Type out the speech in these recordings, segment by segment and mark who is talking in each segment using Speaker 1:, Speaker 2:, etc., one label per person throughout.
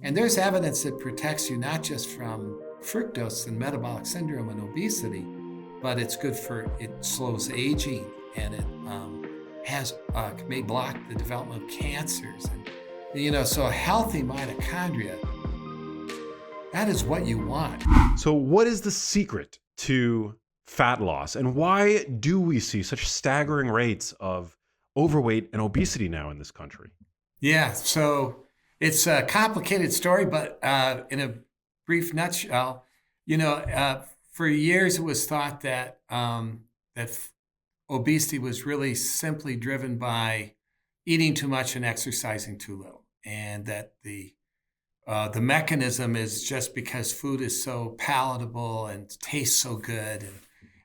Speaker 1: And there's evidence that protects you not just from fructose and metabolic syndrome and obesity, but it's good for, it slows aging, and it may block the development of cancers. And, so a healthy mitochondria, that is what you want.
Speaker 2: So what is the secret to fat loss, and why do we see such staggering rates of overweight and obesity now in this country?
Speaker 1: Yeah, so it's a complicated story, but in a brief nutshell, for years it was thought that obesity was really simply driven by eating too much and exercising too little, and that the mechanism is just because food is so palatable and tastes so good,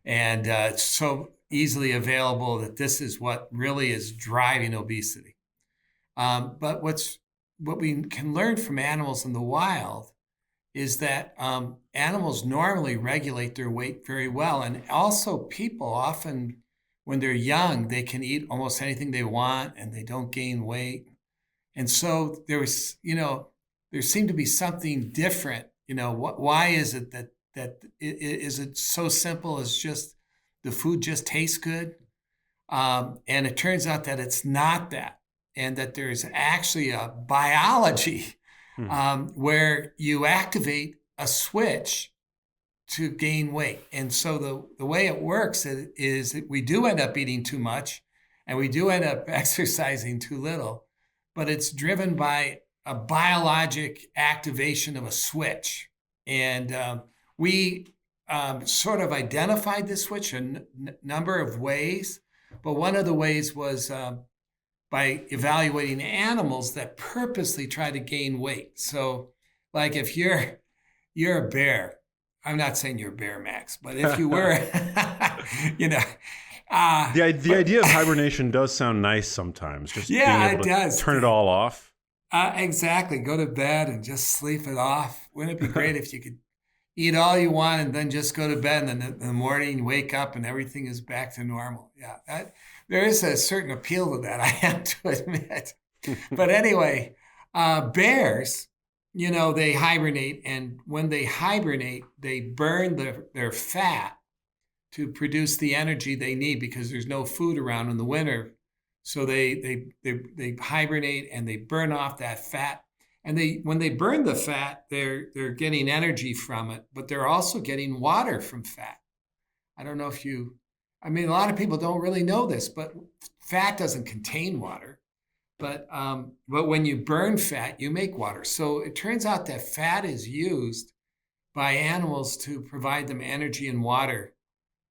Speaker 1: and it's so easily available, that this is what really is driving obesity. But what we can learn from animals in the wild is that animals normally regulate their weight very well. And also people often, when they're young, they can eat almost anything they want and they don't gain weight. And so there seemed to be something different. Why is it is it so simple as just the food just tastes good? And it turns out that it's not that, and that there's actually a biology where you activate a switch to gain weight. And so the way it works is that we do end up eating too much and we do end up exercising too little, but it's driven by a biologic activation of a switch. And we sort of identified this switch a number of ways, but one of the ways was by evaluating animals that purposely try to gain weight. So like if you're a bear, I'm not saying you're a bear, Max, but if you were,
Speaker 2: the idea of hibernation does sound nice sometimes. Just being able to turn it all off.
Speaker 1: Exactly. Go to bed and just sleep it off. Wouldn't it be great if you could eat all you want and then just go to bed, and then in the morning wake up and everything is back to normal? Yeah, there is a certain appeal to that, I have to admit. But anyway, bears, they hibernate, and when they hibernate, they burn their fat to produce the energy they need, because there's no food around in the winter. So they hibernate and they burn off that fat. And when they burn the fat, they're getting energy from it, but they're also getting water from fat. I don't know if a lot of people don't really know this, but fat doesn't contain water. But when you burn fat, you make water. So it turns out that fat is used by animals to provide them energy and water.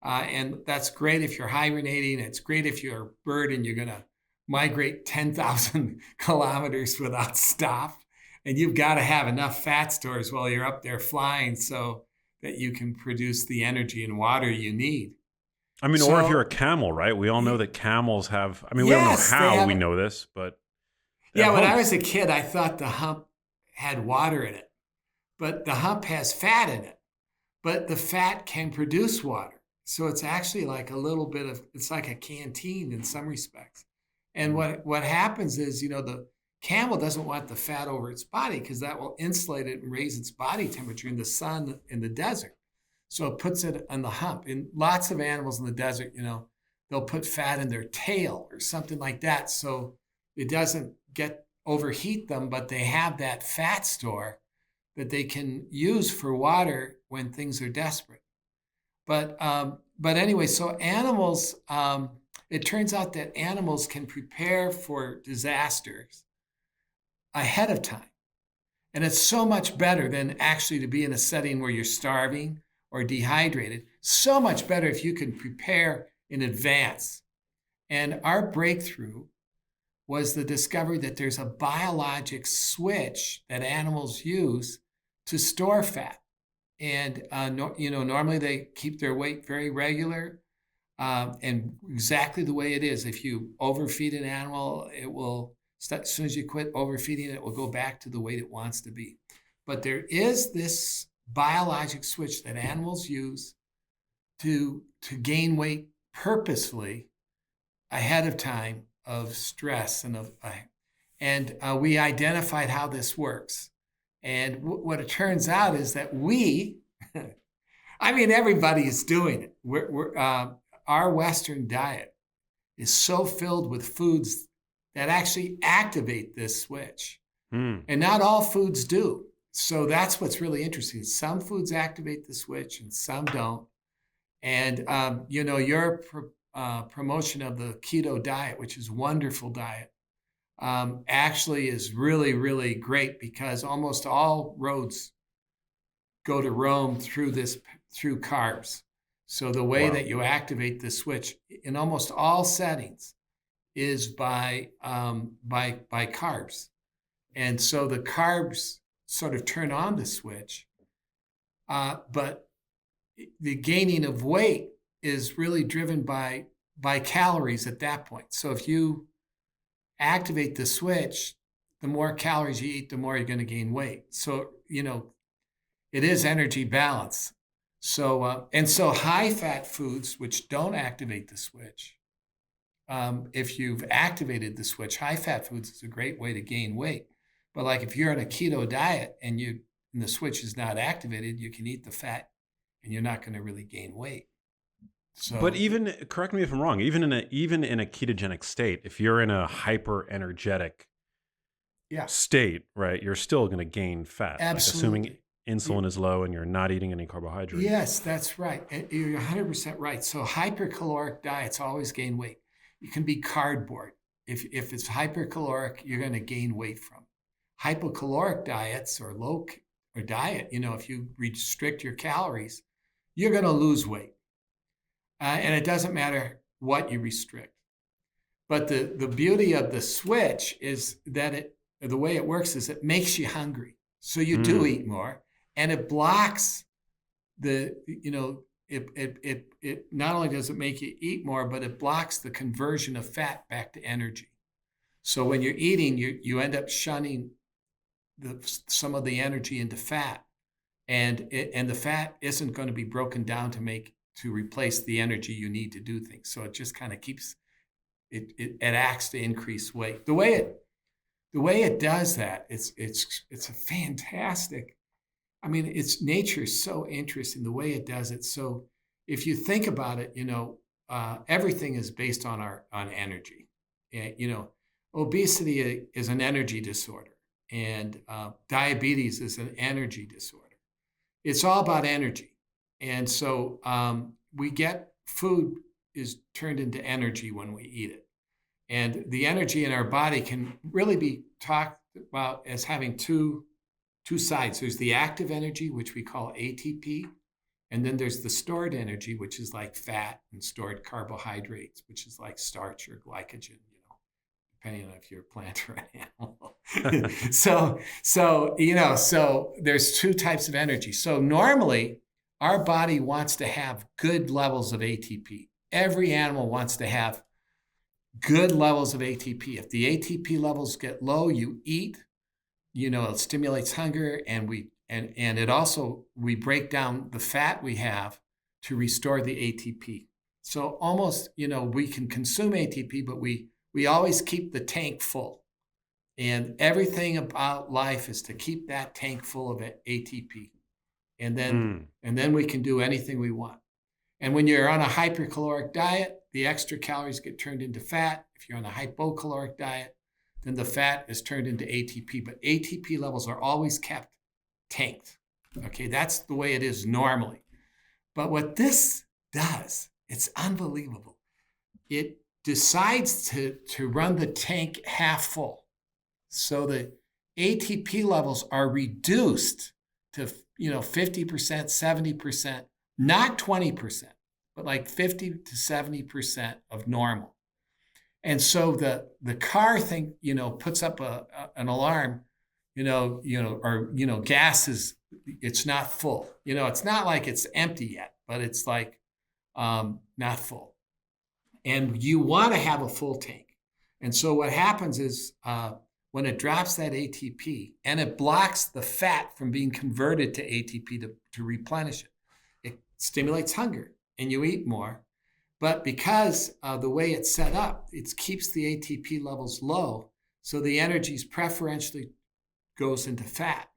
Speaker 1: And that's great if you're hibernating. It's great if you're a bird and you're going to migrate 10,000 kilometers without stop. And you've got to have enough fat stores while you're up there flying so that you can produce the energy and water you need.
Speaker 2: Or if you're a camel, right? We all know that camels have, we don't know how we know this, but.
Speaker 1: Yeah, when I was a kid, I thought the hump had water in it, but the hump has fat in it, but the fat can produce water. So it's actually like it's like a canteen in some respects. And what happens is, the camel doesn't want the fat over its body, because that will insulate it and raise its body temperature in the sun in the desert. So it puts it on the hump. And lots of animals in the desert, they'll put fat in their tail or something like that, so it doesn't overheat them, but they have that fat store that they can use for water when things are desperate. But anyway, so animals, it turns out that animals can prepare for disasters ahead of time. And it's so much better than actually to be in a setting where you're starving or dehydrated. So much better if you can prepare in advance. And our breakthrough was the discovery that there's a biologic switch that animals use to store fat. And, normally they keep their weight very regular and exactly the way it is. If you overfeed an animal, it will, as soon as you quit overfeeding it will go back to the weight it wants to be. But there is this biologic switch that animals use to gain weight purposefully ahead of time of stress and we identified how this works. And what it turns out is that I mean, everybody is doing it. Our Western diet is so filled with foods that actually activate this switch.
Speaker 2: Hmm.
Speaker 1: And not all foods do. So that's what's really interesting. Some foods activate the switch and some don't. And, your promotion of the keto diet, which is a wonderful diet, actually is really, really great because almost all roads go to Rome through carbs. So the way
Speaker 2: Wow.
Speaker 1: that you activate the switch in almost all settings is by carbs. And so the carbs sort of turn on the switch, but the gaining of weight is really driven by calories at that point. So if you activate the switch, the more calories you eat, the more you're going to gain weight. So, it is energy balance. So, so high fat foods, which don't activate the switch, if you've activated the switch, high fat foods is a great way to gain weight. But like if you're on a keto diet and the switch is not activated, you can eat the fat and you're not going to really gain weight.
Speaker 2: But
Speaker 1: So
Speaker 2: even, correct me if I'm wrong, even in a ketogenic state, if you're in a hyper energetic
Speaker 1: yeah,
Speaker 2: state, right, you're still going to gain fat. Like assuming
Speaker 1: absolutely.
Speaker 2: insulin is low and you're not eating any carbohydrates.
Speaker 1: Yes, that's right. You're 100% right. So hypercaloric diets always gain weight. You can be cardboard. If it's hypercaloric, you're going to gain weight from. Hypocaloric diets or diet, if you restrict your calories, you're going to lose weight. And it doesn't matter what you restrict. But the beauty of the switch is that the way it works is it makes you hungry. So you do eat more, and it blocks it not only does it make you eat more, but it blocks the conversion of fat back to energy. So when you're eating, you end up shunning some of the energy into fat, and the fat isn't going to be broken down to replace the energy you need to do things. So it just kind of keeps it acts to increase weight. The way it does that, it's a fantastic. I mean, nature is so interesting the way it does it. So if you think about it, everything is based on energy. Obesity is an energy disorder, and diabetes is an energy disorder. It's all about energy, and so we get food is turned into energy when we eat it, and the energy in our body can really be talked about as having two sides. There's the active energy, which we call ATP, and then there's the stored energy, which is like fat and stored carbohydrates, which is like starch or glycogen, depending on if you're a plant or an animal. So there's two types of energy. So normally our body wants to have good levels of ATP. Every animal wants to have good levels of ATP. If the ATP levels get low, you eat. It stimulates hunger, and it also, we break down the fat we have to restore the ATP. So almost, we can consume ATP, but we always keep the tank full. And everything about life is to keep that tank full of ATP. And then we can do anything we want. And when you're on a hypercaloric diet, the extra calories get turned into fat. If you're on a hypocaloric diet, then the fat is turned into ATP, but ATP levels are always kept tanked. Okay, that's the way it is normally. But what this does, it's unbelievable. It decides to run the tank half full. So the ATP levels are reduced to 50%, 70%, not 20%, but like 50 to 70% of normal. And so the car thing, puts up an alarm, gas it's not full. It's not like it's empty yet, but it's like not full. And you want to have a full tank. And so what happens is when it drops that ATP and it blocks the fat from being converted to ATP to replenish it, it stimulates hunger and you eat more. But because the way it's set up, it keeps the ATP levels low, so the energy preferentially goes into fat.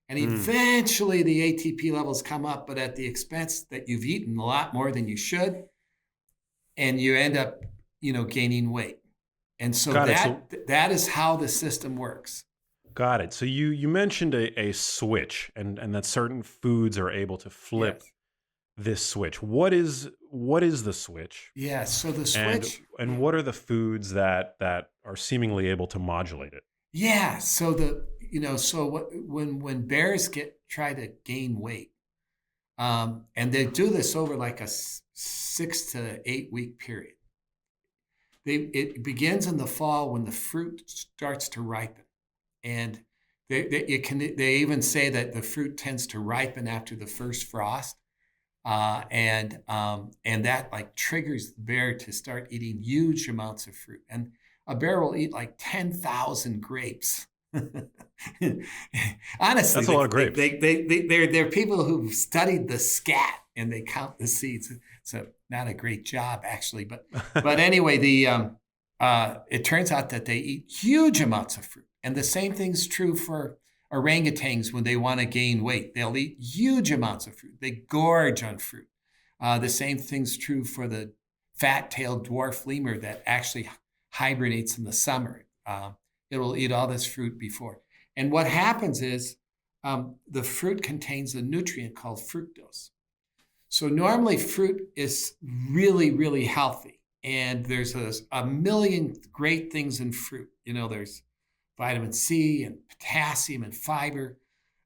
Speaker 1: And
Speaker 2: Mm.
Speaker 1: eventually the ATP levels come up, but at the expense that you've eaten a lot more than you should, and you end up, gaining weight. And so
Speaker 2: Got it. So
Speaker 1: that is how the system works.
Speaker 2: got it. So you mentioned a switch, and that certain foods are able to flip
Speaker 1: Yes.
Speaker 2: this switch. What is the switch?
Speaker 1: Yeah. So the
Speaker 2: And
Speaker 1: switch,
Speaker 2: and what are the foods that are seemingly able to modulate it?
Speaker 1: yeah. So when bears try to gain weight, and they do this over like a 6 to 8 week period. It begins in the fall when the fruit starts to ripen, and they even say that the fruit tends to ripen after the first frost, and that like triggers the bear to start eating huge amounts of fruit. And a bear will eat like 10,000 grapes. Honestly,
Speaker 2: That's a lot of grapes.
Speaker 1: they're people who've studied the scat and they count the seeds. So not a great job actually, but anyway, it turns out that they eat huge amounts of fruit, and the same thing's true for orangutans when they want to gain weight. They'll eat huge amounts of fruit. They gorge on fruit. The same thing's true for the fat-tailed dwarf lemur that actually hibernates in the summer. It'll eat all this fruit before. And what happens is the fruit contains a nutrient called fructose. So normally fruit is really, really healthy. And there's a million great things in fruit. There's vitamin C and potassium and fiber.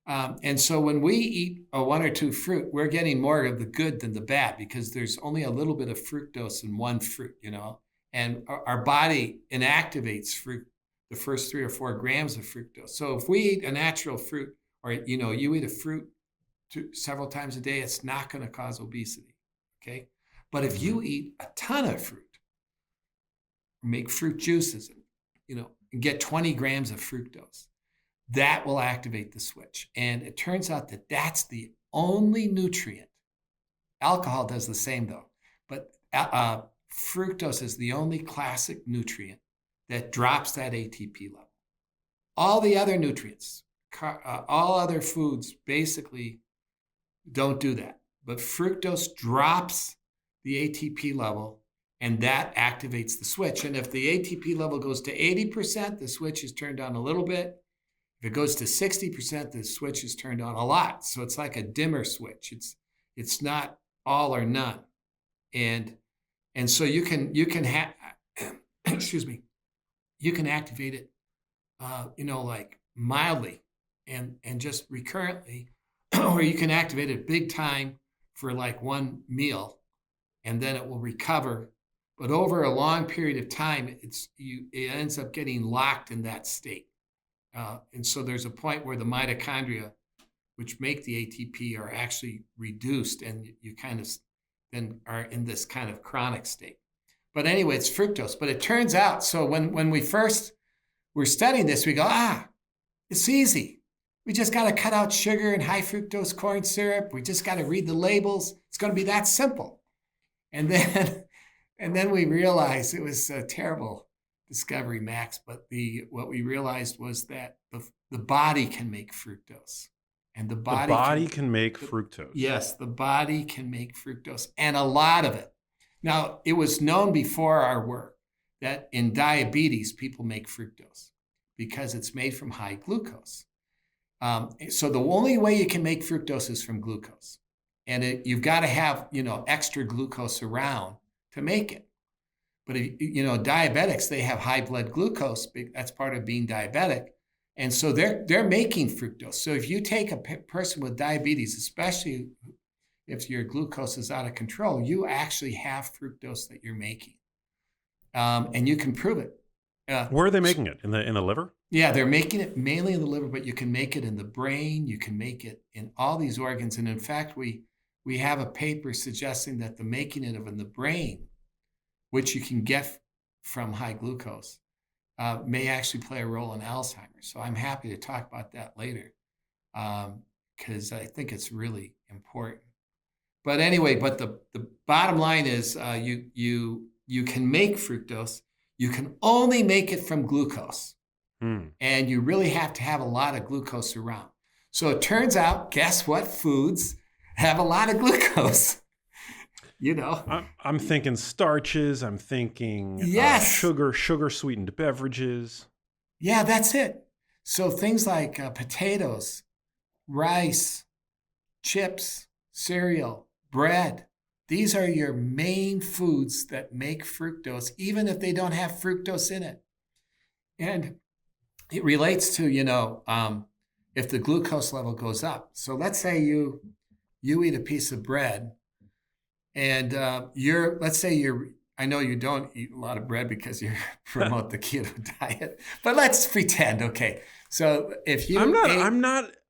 Speaker 1: And so when we eat one or two fruit, we're getting more of the good than the bad because there's only a little bit of fructose in one fruit, and our body inactivates fruit, the first 3 or 4 grams of fructose. So if we eat a natural fruit, or you eat a fruit several times a day, it's not going to cause obesity. Okay. But if you eat a ton of fruit, make fruit juices, and get 20 grams of fructose, that will activate the switch. And it turns out that that's the only nutrient. Alcohol does the same though, but fructose is the only classic nutrient that drops that ATP level. All the other nutrients, all other foods basically don't do that. But fructose drops the ATP level, and that activates the switch. And if the ATP level goes to 80%, the switch is turned on a little bit. If it goes to 60%, the switch is turned on a lot. So it's like a dimmer switch. It's not all or none. And so you can excuse me, you can activate it, like mildly and just recurrently, or you can activate it big time for like one meal, and then it will recover. But over a long period of time, it ends up getting locked in that state. And so there's a point where the mitochondria, which make the ATP, are actually reduced, and you kind of then are in this kind of chronic state. But anyway, it's fructose. But it turns out, so when we first were studying this, we go, it's easy. We just got to cut out sugar and high fructose corn syrup. We just got to read the labels. It's going to be that simple. And then we realized it was a terrible discovery, Max. But what we realized was that the body can make fructose, and the
Speaker 2: body can make fructose.
Speaker 1: Yes, the body can make fructose, and a lot of it. Now, it was known before our work that in diabetes, people make fructose because it's made from high glucose. So the only way you can make fructose is from glucose. And you've got to have, extra glucose around to make it. But, diabetics, they have high blood glucose. That's part of being diabetic. And so they're making fructose. So if you take a person with diabetes, especially if your glucose is out of control, you actually have fructose that you're making. And you can prove it.
Speaker 2: Where are they making it? In the liver?
Speaker 1: Yeah, they're making it mainly in the liver, but you can make it in the brain. You can make it in all these organs. And in fact, we have a paper suggesting that the making it in the brain, which you can get from high glucose, may actually play a role in Alzheimer's. So I'm happy to talk about that later because I think it's really important. But anyway, the bottom line is you can make fructose. You can only make it from glucose. And you really have to have a lot of glucose around. So it turns out, guess what foods have a lot of glucose? You know,
Speaker 2: I'm thinking starches. I'm thinking
Speaker 1: yes,
Speaker 2: sugar sweetened beverages.
Speaker 1: yeah, that's it. So things like potatoes, rice, chips, cereal, bread. These are your main foods that make fructose, even if they don't have fructose in it. And it relates to, if the glucose level goes up. So let's say you eat a piece of bread, and let's say I know you don't eat a lot of bread because you promote the keto diet, but let's pretend, okay. So if
Speaker 2: I'm
Speaker 1: you
Speaker 2: not.
Speaker 1: ate,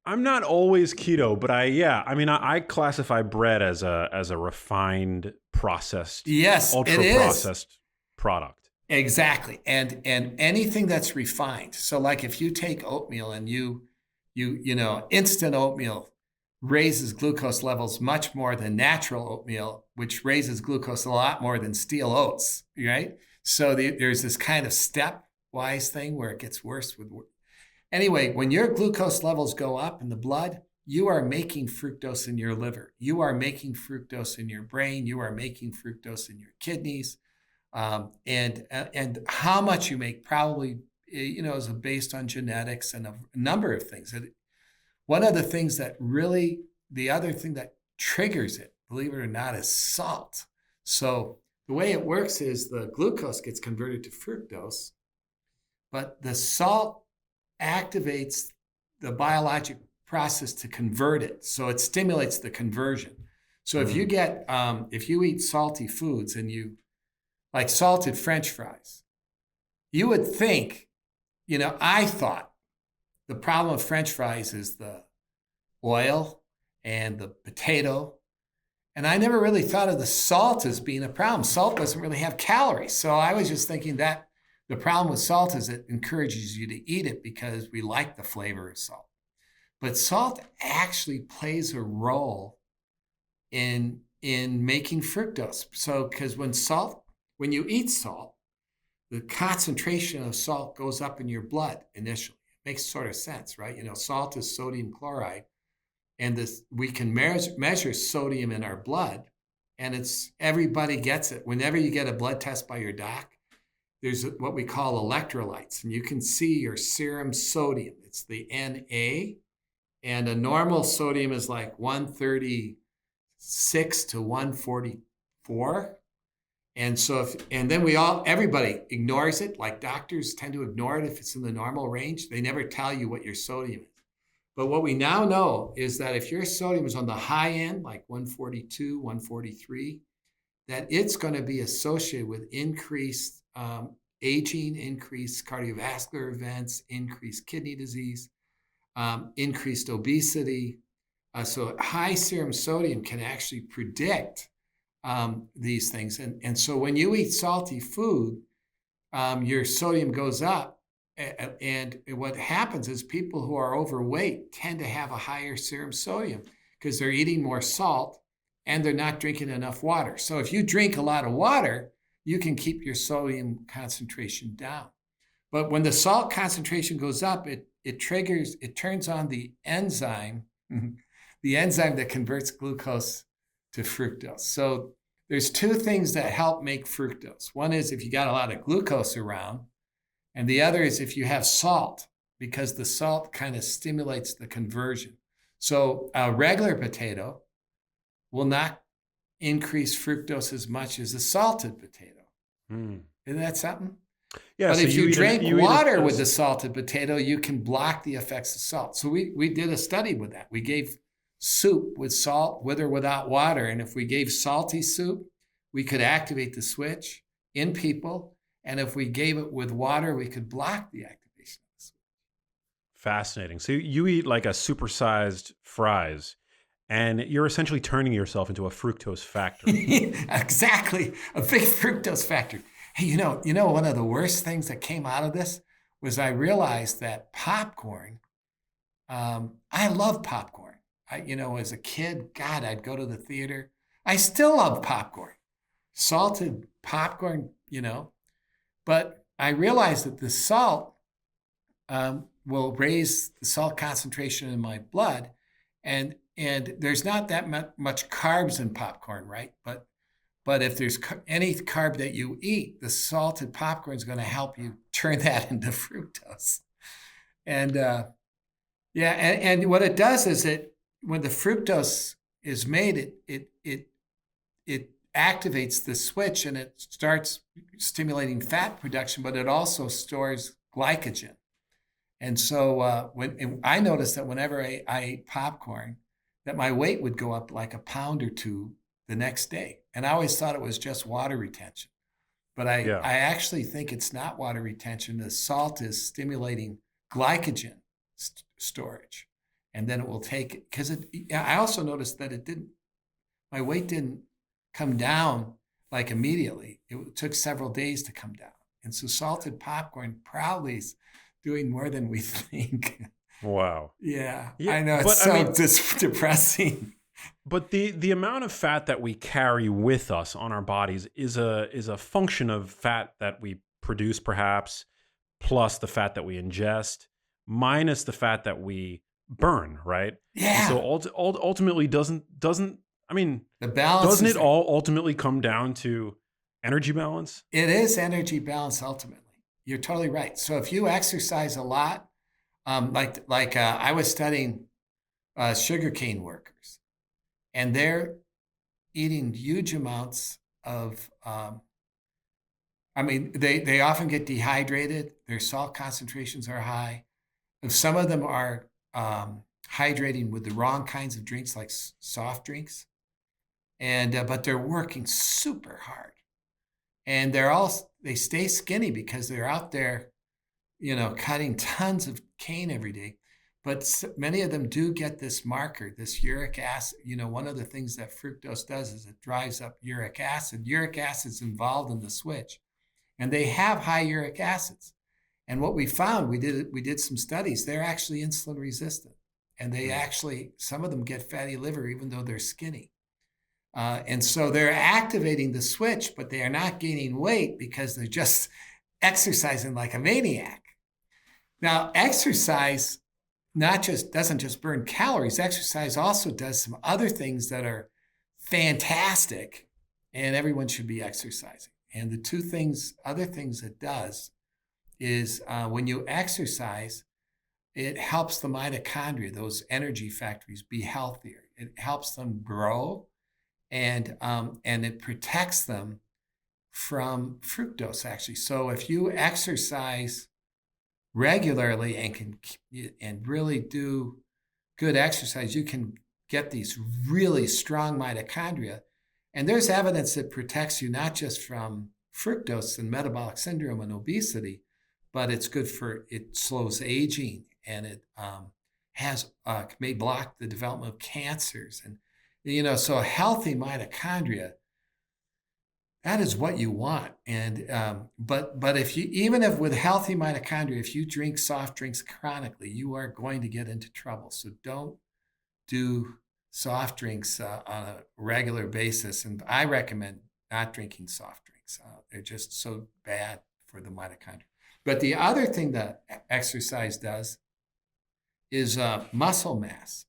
Speaker 2: I'm not always keto, but I classify bread as a refined, processed,
Speaker 1: yes, it
Speaker 2: ultra
Speaker 1: is.
Speaker 2: processed product.
Speaker 1: Exactly. And anything that's refined. So like if you take oatmeal and instant oatmeal raises glucose levels much more than natural oatmeal, which raises glucose a lot more than steel oats, right? So there's this kind of stepwise thing where it gets worse with. Anyway, when your glucose levels go up in the blood, you are making fructose in your liver. You are making fructose in your brain. You are making fructose in your kidneys. And how much you make probably is based on genetics and a number of things. One of the things the other thing that triggers it, believe it or not, is salt. So the way it works is the glucose gets converted to fructose, but the salt activates the biologic process to convert it. So it stimulates the conversion. So if you eat salty foods and you like salted French fries, you would think, I thought the problem with French fries is the oil and the potato. And I never really thought of the salt as being a problem. Salt doesn't really have calories. So I was just thinking that the problem with salt is it encourages you to eat it because we like the flavor of salt. But salt actually plays a role in making fructose. So because when you eat salt, the concentration of salt goes up in your blood initially. It makes sort of sense, right? Salt is sodium chloride, and we can measure sodium in our blood, and everybody gets it. Whenever you get a blood test by your doc, there's what we call electrolytes, and you can see your serum sodium. It's the Na, and a normal sodium is like 136 to 144. And so then everybody ignores it. Like doctors tend to ignore it if it's in the normal range. They never tell you what your sodium is. But what we now know is that if your sodium is on the high end, like 142, 143, that it's going to be associated with increased aging, increased cardiovascular events, increased kidney disease, increased obesity. So high serum sodium can actually predict these things. And so when you eat salty food, your sodium goes up. And what happens is people who are overweight tend to have a higher serum sodium because they're eating more salt and they're not drinking enough water. So if you drink a lot of water, you can keep your sodium concentration down. But when the salt concentration goes up, it turns on the enzyme that converts glucose to fructose. So there's two things that help make fructose. One is if you got a lot of glucose around, and the other is if you have salt, because the salt kind of stimulates the conversion. So a regular potato will not increase fructose as much as a salted potato. Isn't that something?
Speaker 2: Yeah.
Speaker 1: But
Speaker 2: so
Speaker 1: if you drink
Speaker 2: eat
Speaker 1: water with the salted potato, you can block the effects of salt. So we did a study with that. We gave soup with salt, with or without water. And if we gave salty soup, we could activate the switch in people. And if we gave it with water, we could block the activation of the switch.
Speaker 2: Fascinating. So you eat like a supersized fries, and you're essentially turning yourself into a fructose factory.
Speaker 1: Exactly. A big fructose factory. Hey, one of the worst things that came out of this was I realized that popcorn, I love popcorn. As a kid, God, I'd go to the theater. I still love popcorn, salted popcorn, but I realized that the salt will raise the salt concentration in my blood, and there's not that much carbs in popcorn, right? But if there's any carb that you eat, the salted popcorn is going to help you turn that into fructose. And yeah, and what it does is when the fructose is made, it activates the switch and it starts stimulating fat production, but it also stores glycogen. And so when I noticed that whenever I ate popcorn, that my weight would go up like a pound or two the next day. And I always thought it was just water retention. But I
Speaker 2: Yeah.
Speaker 1: actually think it's not water retention. The salt is stimulating glycogen storage. And then it will take it, because I also noticed that my weight didn't come down like immediately. It took several days to come down. And so salted popcorn probably is doing more than we think.
Speaker 2: Wow.
Speaker 1: Yeah,
Speaker 2: Yeah,
Speaker 1: I know. It's
Speaker 2: but
Speaker 1: so
Speaker 2: I mean,
Speaker 1: depressing.
Speaker 2: but the amount of fat that we carry with us on our bodies is a function of fat that we produce, perhaps, plus the fat that we ingest, minus the fat that we burn, right? And so
Speaker 1: Yeah,
Speaker 2: ultimately, doesn't I mean,
Speaker 1: the balance
Speaker 2: doesn't
Speaker 1: is
Speaker 2: it all ultimately come down to energy balance?
Speaker 1: it is energy balance ultimately. You're totally right. So if you exercise a lot, I was studying sugarcane workers, and they're eating huge amounts of. I mean, they often get dehydrated. Their salt concentrations are high. And some of them are hydrating with the wrong kinds of drinks, like soft drinks, and but they're working super hard, and they stay skinny because they're out there, cutting tons of cane every day. But many of them do get this marker, this uric acid. One of the things that fructose does is it drives up uric acid. Uric acid is involved in the switch, and they have high uric acids. And what we found, we did some studies. They're actually insulin resistant, and some of them get fatty liver even though they're skinny. And so they're activating the switch, but they are not gaining weight because they're just exercising like a maniac. Now, exercise doesn't just burn calories. Exercise also does some other things that are fantastic, and everyone should be exercising. And the other things it does is when you exercise, it helps the mitochondria, those energy factories, be healthier. It helps them grow, and it protects them from fructose, actually. So if you exercise regularly and really do good exercise, you can get these really strong mitochondria. And there's evidence that protects you not just from fructose and metabolic syndrome and obesity, but it slows aging, and it may block the development of cancers. And so a healthy mitochondria, that is what you want. And but if with healthy mitochondria, if you drink soft drinks chronically, you are going to get into trouble. So don't do soft drinks on a regular basis. And I recommend not drinking soft drinks. They're just so bad for the mitochondria. But the other thing that exercise does is muscle mass.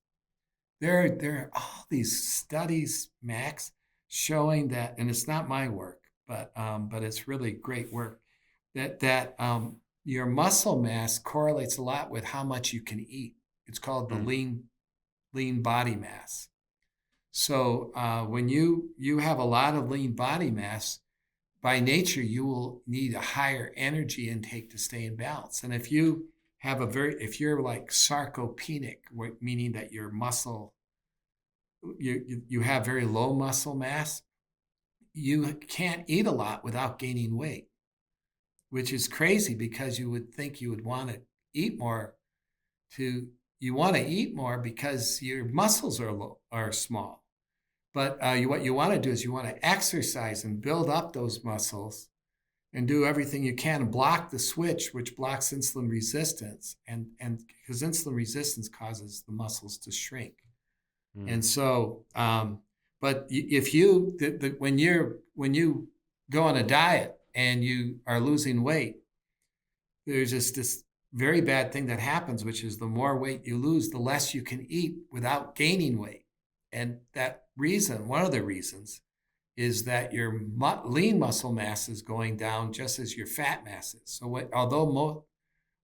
Speaker 1: There are all these studies, Max, showing that, and it's not my work, but it's really great work, that your muscle mass correlates a lot with how much you can eat. It's called the lean body mass. So when you have a lot of lean body mass, by nature you will need a higher energy intake to stay in balance. And if you're like sarcopenic, meaning that your muscle, you have very low muscle mass, you can't eat a lot without gaining weight, which is crazy because you would think you would want to eat more. You want to eat more because your muscles are small. But what you want to do is you want to exercise and build up those muscles and do everything you can and block the switch, which blocks insulin resistance. And because insulin resistance causes the muscles to shrink. And so, but if when you go on a diet and you are losing weight, there's this very bad thing that happens, which is the more weight you lose, the less you can eat without gaining weight. And that reason, one of the reasons, is that your lean muscle mass is going down just as your fat mass is. So although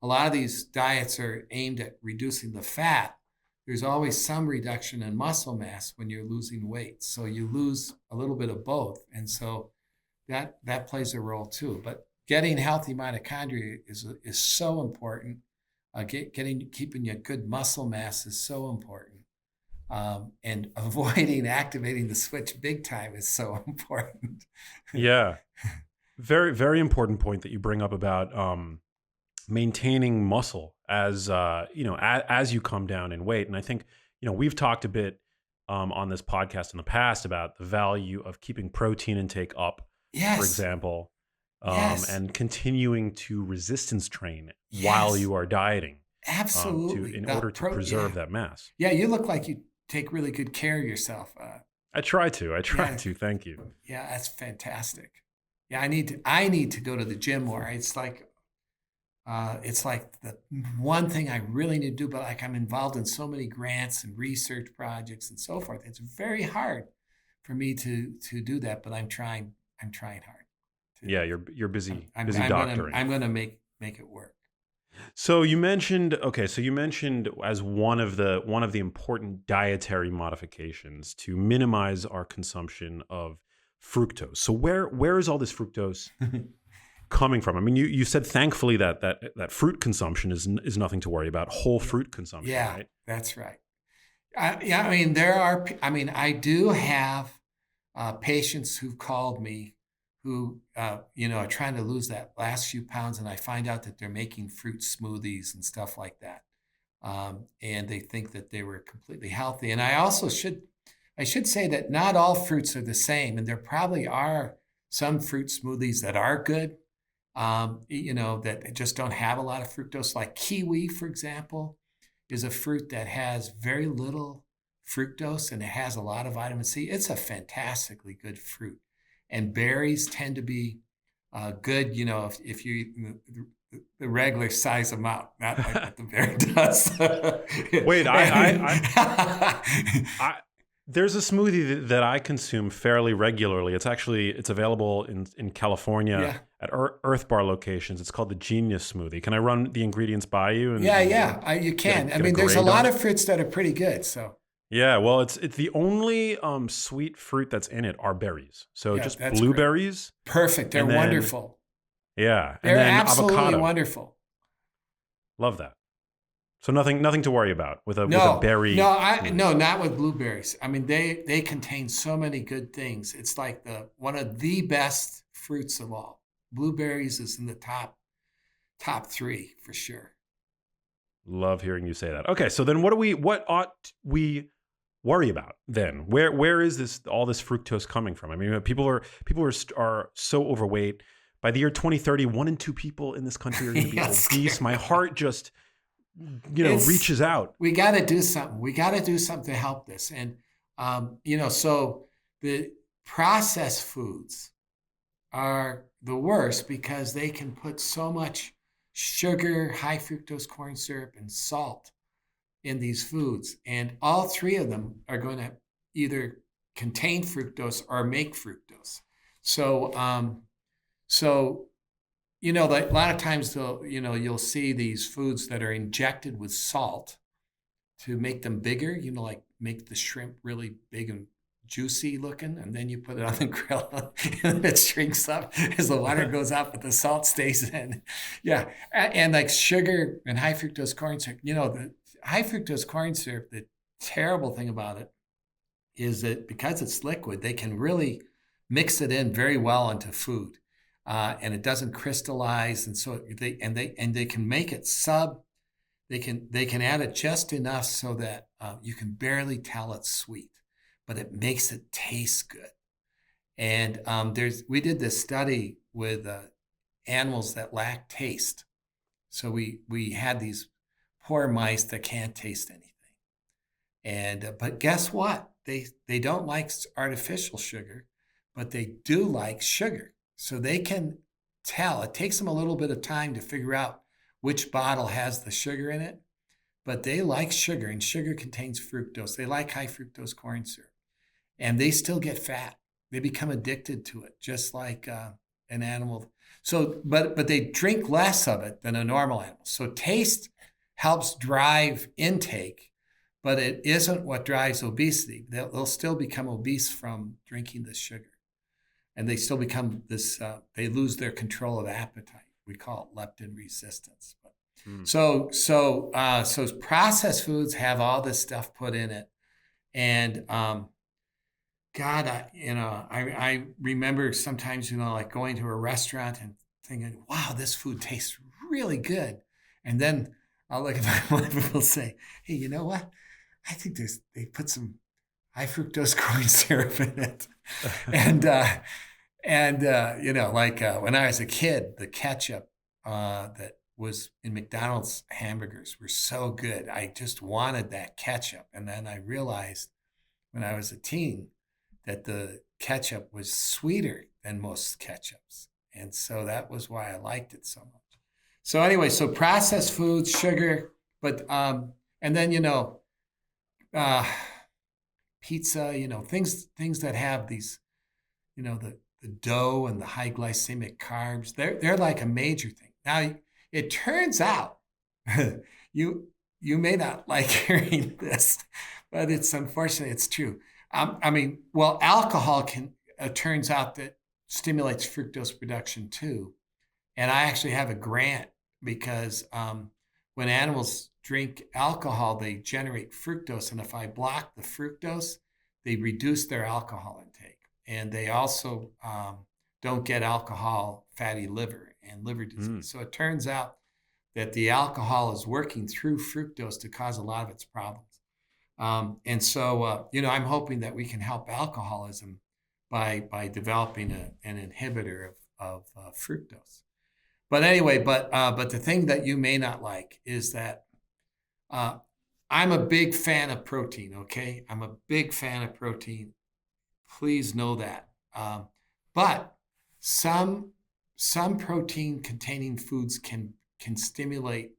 Speaker 1: a lot of these diets are aimed at reducing the fat, there's always some reduction in muscle mass when you're losing weight. So you lose a little bit of both. And so that plays a role too. But getting healthy mitochondria is so important. Keeping your good muscle mass is so important. And avoiding activating the switch big time is so important.
Speaker 2: Yeah. Very, very important point that you bring up about maintaining muscle as as you come down in weight. And I think we've talked a bit on this podcast in the past about the value of keeping protein intake up,
Speaker 1: yes.
Speaker 2: for example,
Speaker 1: yes.
Speaker 2: and continuing to resistance train while you are dieting.
Speaker 1: Absolutely.
Speaker 2: In order to preserve that mass.
Speaker 1: Yeah, you look like you take really good care of yourself.
Speaker 2: I try to. Thank you.
Speaker 1: Yeah, that's fantastic. Yeah, I need to go to the gym more. It's like the one thing I really need to do, but like I'm involved in so many grants and research projects and so forth. It's very hard for me to do that, but I'm trying hard.
Speaker 2: Yeah, you're busy doctoring.
Speaker 1: I'm gonna make it work.
Speaker 2: So you mentioned as one of the important dietary modifications to minimize our consumption of fructose. So where is all this fructose coming from? I mean, you said thankfully that fruit consumption is nothing to worry about. Whole fruit consumption,
Speaker 1: yeah,
Speaker 2: right?
Speaker 1: That's right. I do have patients who've called me who are trying to lose that last few pounds, and I find out that they're making fruit smoothies and stuff like that, and they think that they were completely healthy. And I also should say that not all fruits are the same, and there probably are some fruit smoothies that are good, that just don't have a lot of fructose. Like kiwi, for example, is a fruit that has very little fructose and it has a lot of vitamin C. It's a fantastically good fruit. And berries tend to be good, if you eat the regular size amount, not like what the berry does.
Speaker 2: Wait, there's a smoothie that I consume fairly regularly. It's available in California at Earth Bar locations. It's called the Genius Smoothie. Can I run the ingredients by you?
Speaker 1: You can. There's a lot of fruits that are pretty good. So.
Speaker 2: Yeah, well, it's the only sweet fruit that's in it are berries. So just blueberries.
Speaker 1: Great. Perfect. They're wonderful.
Speaker 2: Yeah,
Speaker 1: they're absolutely avocado. Wonderful.
Speaker 2: Love that. So nothing to worry about with a berry.
Speaker 1: No, not with blueberries. I mean, they contain so many good things. It's like one of the best fruits of all. Blueberries is in the top 3 for sure.
Speaker 2: Love hearing you say that. Okay, so then what ought we worry about then? Where is all this fructose coming from? I mean, people are so overweight. By the year 2030, 1 in 2 people in this country are going to be obese. My heart just reaches out.
Speaker 1: We got to do something. We got to do something to help this. And so the processed foods are the worst because they can put so much sugar, high fructose corn syrup, and salt in these foods. And all 3 of them are going to either contain fructose or make fructose. So, like a lot of times you'll see these foods that are injected with salt to make them bigger, like make the shrimp really big and juicy looking, and then you put it on the grill and it shrinks up as the water goes out, but the salt stays in. Yeah. And like sugar and high fructose corn syrup, the high fructose corn syrup, the terrible thing about it is that because it's liquid, they can really mix it in very well into food. And it doesn't crystallize. And so they can make it they can add it just enough so that you can barely tell it's sweet, but it makes it taste good. And we did this study with animals that lack taste. So we had these poor mice that can't taste anything. And but guess what? They don't like artificial sugar, but they do like sugar. So they can tell. It takes them a little bit of time to figure out which bottle has the sugar in it, but they like sugar, and sugar contains fructose. They like high fructose corn syrup, and they still get fat. They become addicted to it, just like an animal. So, but they drink less of it than a normal animal. So taste helps drive intake, but it isn't what drives obesity. They'll still become obese from drinking this sugar, and they still become this. They lose their control of appetite. We call it leptin resistance. But so processed foods have all this stuff put in it, and God, I remember sometimes, like going to a restaurant and thinking, wow, this food tastes really good. And then I'll look at my wife and will say, hey, you know what? I think they put some high fructose corn syrup in it. and when I was a kid, the ketchup that was in McDonald's hamburgers were so good. I just wanted that ketchup. And then I realized when I was a teen that the ketchup was sweeter than most ketchups. And so that was why I liked it so much. So anyway, so processed foods, sugar, but, and then, pizza, things that have these, the dough and the high glycemic carbs, they're like a major thing. Now, it turns out you may not like hearing this, but unfortunately, it's true. Alcohol turns out that stimulates fructose production too. And I actually have a grant because when animals drink alcohol, they generate fructose. And if I block the fructose, they reduce their alcohol intake. And they also don't get alcohol fatty liver and liver disease. So it turns out that the alcohol is working through fructose to cause a lot of its problems. I'm hoping that we can help alcoholism by developing an inhibitor of fructose. But anyway, but the thing that you may not like is that I'm a big fan of protein. Okay, I'm a big fan of protein. Please know that. But some protein-containing foods can stimulate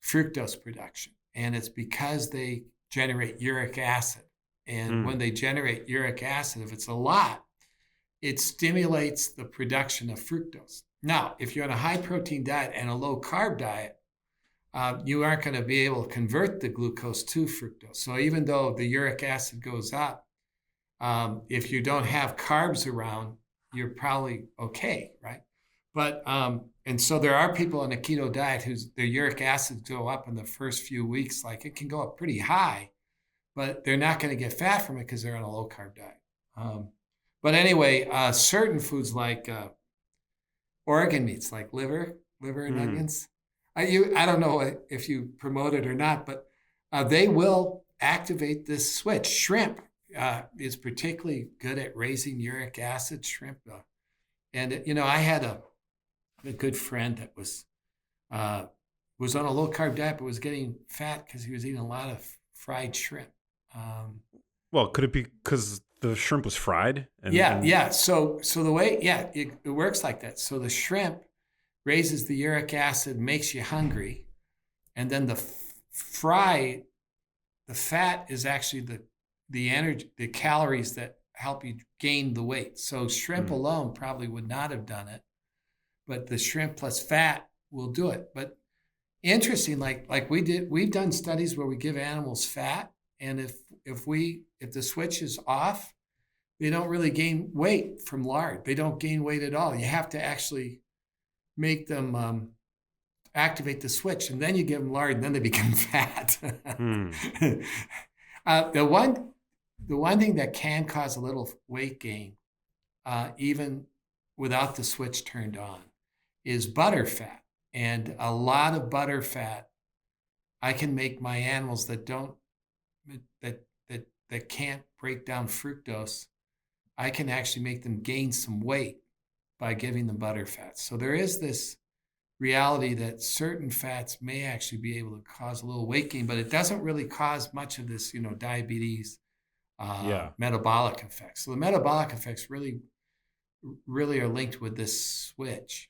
Speaker 1: fructose production, and it's because they generate uric acid. And when they generate uric acid, if it's a lot, it stimulates the production of fructose. Now, if you're on a high protein diet and a low carb diet, you aren't going to be able to convert the glucose to fructose. So even though the uric acid goes up, if you don't have carbs around, you're probably okay, right? But and so there are people on a keto diet whose their uric acid go up in the first few weeks, like it can go up pretty high, but they're not going to get fat from it because they're on a low carb diet. But anyway, certain foods like organ meats, like liver and onions. I don't know if you promote it or not, but they will activate this switch. Shrimp is particularly good at raising uric acid. Shrimp, and I had a good friend that was on a low carb diet but was getting fat because he was eating a lot of fried shrimp.
Speaker 2: Well, could it be because the shrimp was fried?
Speaker 1: Yeah. So the way, it works like that. So the shrimp raises the uric acid, makes you hungry, and then the fat is actually the energy, the calories that help you gain the weight. So shrimp alone probably would not have done it, but the shrimp plus fat will do it. But interesting, like we've done studies where we give animals fat, and if the switch is off, they don't really gain weight from lard. They don't gain weight at all. You have to actually make them activate the switch, and then you give them lard, and then they become fat. The one thing that can cause a little weight gain, even without the switch turned on, is butter fat. And a lot of butter fat, I can make my animals that can't break down fructose, I can actually make them gain some weight by giving them butter fats. So there is this reality that certain fats may actually be able to cause a little weight gain, but it doesn't really cause much of this, diabetes, metabolic effects. So the metabolic effects really are linked with this switch.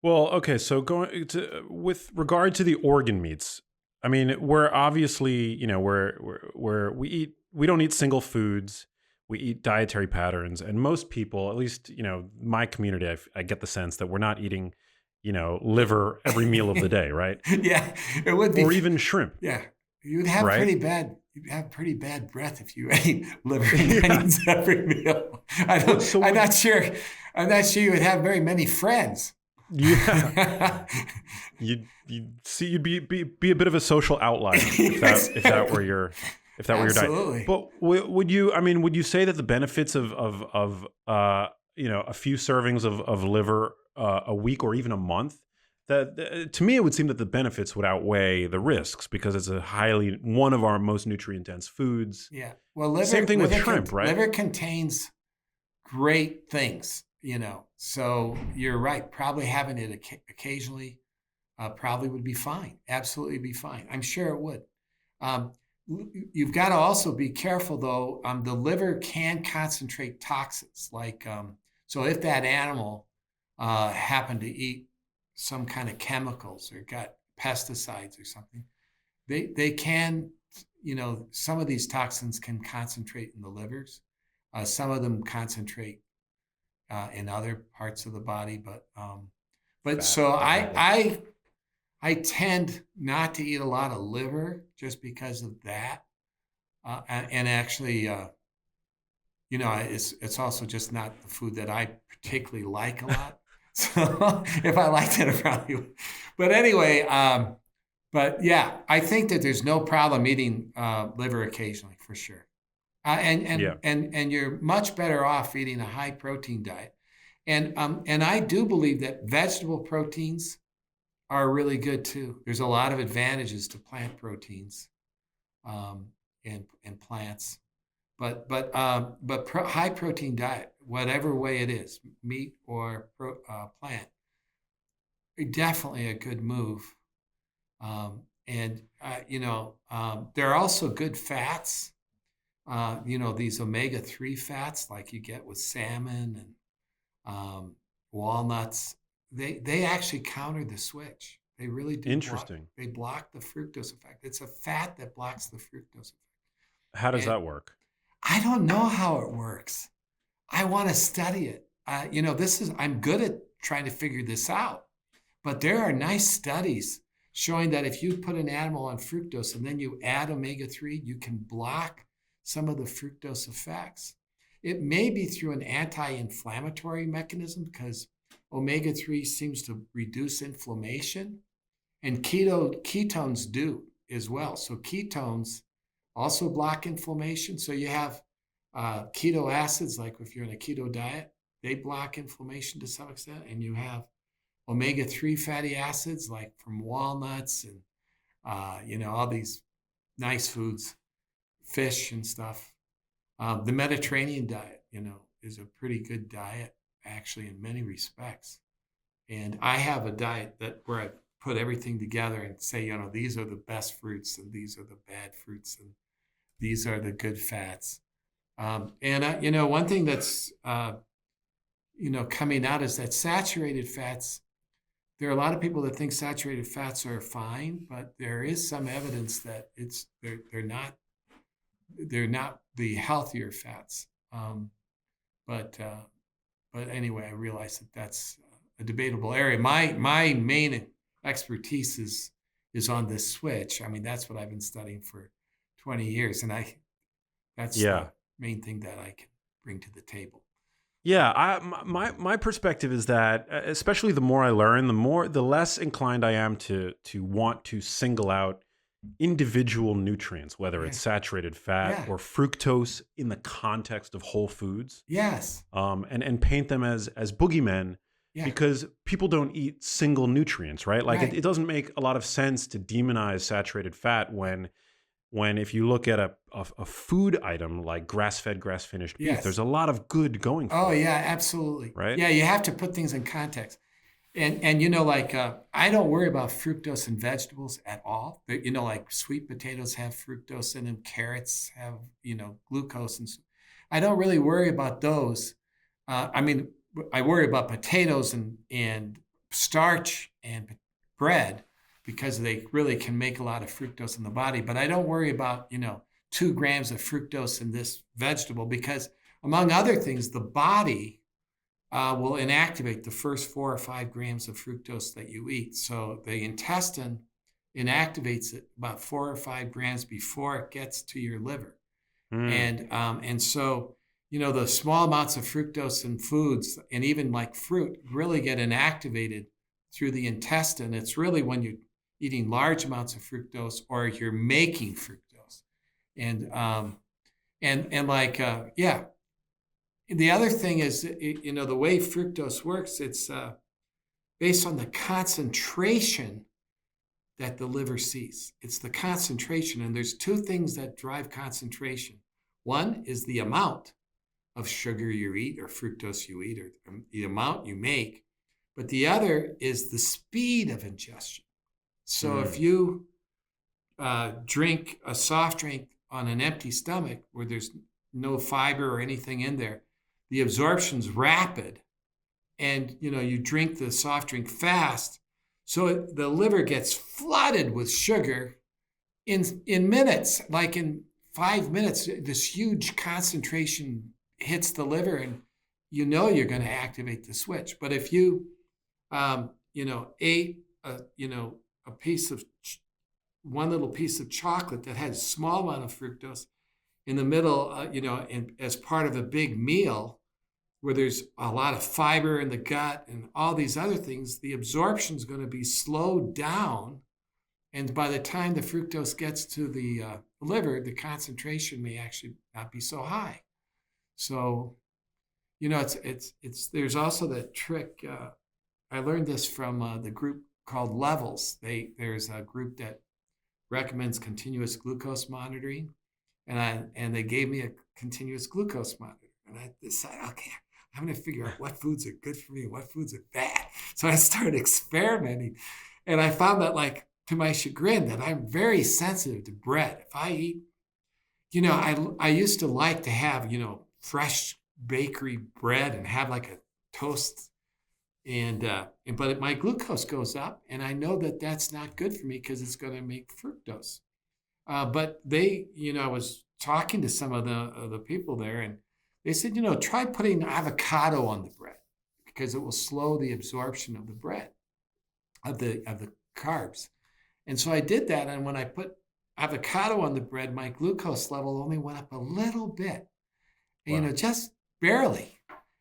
Speaker 2: Well, okay, so going to with regard to the organ meats, I mean, we're obviously, we don't eat single foods. We eat dietary patterns, and most people, at least, my community, I get the sense that we're not eating, liver every meal of the day, right?
Speaker 1: Yeah, it would be.
Speaker 2: Or even shrimp,
Speaker 1: Yeah,
Speaker 2: right?
Speaker 1: you'd have pretty bad breath if you ate liver and
Speaker 2: Yeah.
Speaker 1: onions every meal.
Speaker 2: What? So
Speaker 1: I'm
Speaker 2: would
Speaker 1: not sure. I'm not sure you would have very many friends.
Speaker 2: yeah, you'd see you'd be a bit of a social outlier if that were your diet.
Speaker 1: Absolutely.
Speaker 2: But would you? I mean, would you say that the benefits of a few servings of liver a week or even a month, that to me it would seem that the benefits would outweigh the risks because it's one of our most nutrient dense foods.
Speaker 1: Yeah. Well,
Speaker 2: Same thing with shrimp, right?
Speaker 1: liver contains great things, So you're right. Probably having it occasionally probably would be fine. Absolutely be fine. I'm sure it would. Um, you've got to also be careful, though. The liver can concentrate toxins. So if that animal happened to eat some kind of chemicals or got pesticides or something, they can, some of these toxins can concentrate in the livers. Some of them concentrate in other parts of the body, but
Speaker 2: Fat,
Speaker 1: so
Speaker 2: probably.
Speaker 1: I tend not to eat a lot of liver just because of that, and actually, it's also just not the food that I particularly like a lot. So if I liked it, I probably would. But anyway, but yeah, I think that there's no problem eating liver occasionally for sure.
Speaker 2: Yeah.
Speaker 1: And you're much better off eating a high protein diet. And I do believe that vegetable proteins are really good too. There's a lot of advantages to plant proteins and plants, but high protein diet, whatever way it is, meat or plant, definitely a good move. There are also good fats. These omega-3 fats like you get with salmon and walnuts, they actually counter the switch. They really do block.
Speaker 2: Interesting.
Speaker 1: They block the fructose effect. It's a fat that blocks the fructose effect.
Speaker 2: How does
Speaker 1: And
Speaker 2: that work?
Speaker 1: I don't know how it works. I want to study it. I'm good at trying to figure this out, but there are nice studies showing that if you put an animal on fructose and then you add omega-3, you can block some of the fructose effects. It may be through an anti-inflammatory mechanism because omega-3 seems to reduce inflammation, and ketones do as well. So ketones also block inflammation. So you have keto acids, like if you're in a keto diet, they block inflammation to some extent, and you have omega-3 fatty acids like from walnuts and all these nice foods, fish and stuff. The Mediterranean diet, is a pretty good diet actually in many respects. And I have a diet where I put everything together and say, these are the best fruits and these are the bad fruits and these are the good fats. One thing that's coming out is that saturated fats. There are a lot of people that think saturated fats are fine, but there is some evidence that they're not the healthier fats. But anyway, I realize that that's a debatable area. My main expertise is on this switch. I mean, that's what I've been studying for 20 years, and that's
Speaker 2: Yeah.
Speaker 1: the main thing that I can bring to the table.
Speaker 2: Yeah, my perspective is that especially the more I learn, the less inclined I am to want to single out individual nutrients, whether
Speaker 1: Yeah.
Speaker 2: it's saturated fat
Speaker 1: Yeah.
Speaker 2: or fructose in the context of whole foods,
Speaker 1: Yes.
Speaker 2: and paint them as boogeymen
Speaker 1: Yeah.
Speaker 2: because people don't eat single nutrients, right? Like
Speaker 1: Right.
Speaker 2: it doesn't make a lot of sense to demonize saturated fat when if you look at a food item like grass-fed, grass-finished beef,
Speaker 1: Yes.
Speaker 2: there's a lot of good going
Speaker 1: Oh
Speaker 2: for it,
Speaker 1: yeah, absolutely.
Speaker 2: right?
Speaker 1: Yeah, you have to put things in context. And I don't worry about fructose in vegetables at all. Like sweet potatoes have fructose in them, carrots have glucose, and I don't really worry about those. I mean, I worry about potatoes and starch and bread because they really can make a lot of fructose in the body. But I don't worry about, 2 grams of fructose in this vegetable because, among other things, the body will inactivate the first 4 or 5 grams of fructose that you eat. So the intestine inactivates it about 4 or 5 grams before it gets to your liver. And so, the small amounts of fructose in foods and even like fruit really get inactivated through the intestine. It's really when you're eating large amounts of fructose or you're making fructose. And the other thing is, the way fructose works, it's based on the concentration that the liver sees. It's the concentration. And there's 2 things that drive concentration. One is the amount of sugar you eat or fructose you eat or the amount you make. But the other is the speed of ingestion. So if you drink a soft drink on an empty stomach where there's no fiber or anything in there, the absorption's rapid. And, you drink the soft drink fast. So the liver gets flooded with sugar in minutes, like in 5 minutes, this huge concentration hits the liver and you're going to activate the switch. But if you, ate, a piece of, one little piece of chocolate that had a small amount of fructose in the middle, as part of a big meal where there's a lot of fiber in the gut and all these other things, the absorption is going to be slowed down. And by the time the fructose gets to the liver, the concentration may actually not be so high. So, there's also that trick. I learned this from the group called Levels. There's a group that recommends continuous glucose monitoring, and they gave me a continuous glucose monitor. And I decided, okay, I'm going to figure out what foods are good for me and what foods are bad. So I started experimenting, and I found that, like, to my chagrin, that I'm very sensitive to bread. If I eat, I used to like to have, fresh bakery bread and have like a toast, but my glucose goes up, and I know that that's not good for me because it's going to make fructose. But I was talking to some of the people there, and they said, try putting avocado on the bread because it will slow the absorption of the bread, of the carbs. And so I did that, and when I put avocado on the bread, my glucose level only went up a little bit,
Speaker 2: Wow.
Speaker 1: just barely.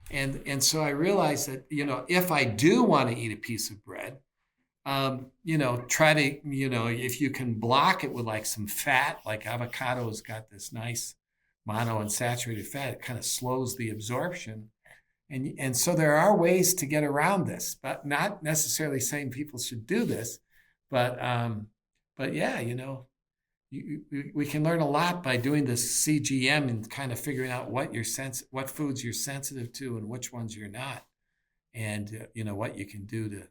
Speaker 1: And so I realized that, if I do want to eat a piece of bread, try to, if you can block it with like some fat, like avocado's got this nice monounsaturated fat, it kind of slows the absorption. And so there are ways to get around this, but not necessarily saying people should do this. But yeah, we can learn a lot by doing this CGM and kind of figuring out what foods you're sensitive to and which ones you're not, and what you can do to